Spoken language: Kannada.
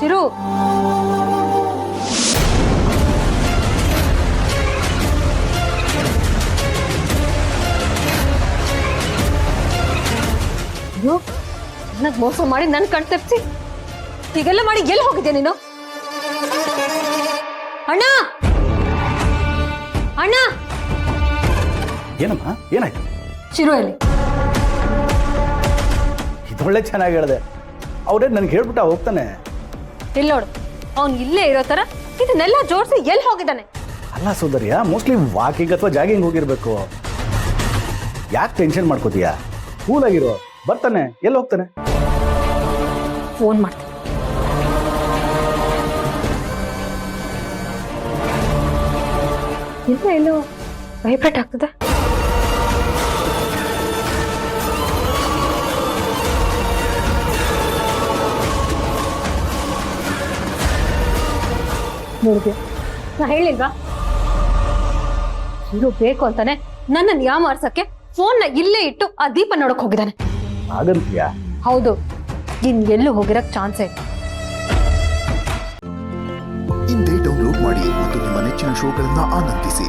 ಚಿರು ಅಯ್ಯೋ ನನಗ್ ಮೋಸ ಮಾಡಿ ನನ್ ಕಣ್ ತಪ್ಸಿ ಹೀಗೆಲ್ಲ ಮಾಡಿ ಎಲ್ಲಿ ಹೋಗಿದ್ಯಾ ನೀನು? ಅಣ್ಣ ಅಣ್ಣ ಏನಮ್ಮ ಏನಾಯ್ತು? ಚಿರು ಎಲ್ಲಿ? ಇದೊಳ್ಳೆ ಚೆನ್ನಾಗಿ ಹೇಳಿದೆ. ಅವರೇ ನನಗೆ ಹೇಳ್ಬಿಟ್ಟ ಹೋಗ್ತಾನೆ. ಇಲ್ಲಿ ನೋಡು, ಅವ್ನು ಇಲ್ಲೇ ಇರೋ ತರ ಇದನ್ನೆಲ್ಲ ಜೋಡಿಸಿ ಎಲ್ಲಿ ಹೋಗಿದ್ದಾನೆ? ಅಲ್ಲ ಸೌಂದರ್ಯ, ಮೋಸ್ಟ್ಲಿ ವಾಕಿಂಗ್ ಅಥವಾ ಜಾಗಿಂಗ್ ಹೋಗಿರ್ಬೇಕು. ಯಾಕೆ ಟೆನ್ಷನ್ ಮಾಡ್ಕೋತೀಯ? ಕೂಲ್ ಆಗಿರೋ, ಬರ್ತಾನೆ. ಎಲ್ಲಿ ಹೋಗ್ತಾನೆ? ಫೋನ್ ಮಾಡ್ತೀನಿ. ಇಲ್ಲ ಎಲ್ಲೋ ವೈಬ್ರೇಟ್ ಆಗ್ತದೆ. ನೋಡಿದ್ಯಾ, ನಾ ಹೇಳಿಲ್ವಾ ಇರು ಬೇಕು ಅಂತಾನೆ ನನ್ನನ್ನು ಯಾಮಾರ್ಸಕ್ಕೆ ಫೋನ್ನ ಇಲ್ಲೇ ಇಟ್ಟು ಆ ದೀಪ ನೋಡಕ್ ಹೋಗಿದ್ದಾನೆ. ಹಾಗಂತೀಯಾ? ಹೌದು, ಇನ್ ಎಲ್ಲೂ ಹೋಗಿರಕ್ ಚಾನ್ಸೇ ಇಲ್ಲ. ಇಂದೇ ಡೌನ್ಲೋಡ್ ಮಾಡಿ ಮತ್ತು ನಿಮ್ಮ ನೆಚ್ಚಿನ ಶೋಗಳನ್ನ ಆನಂದಿಸಿ.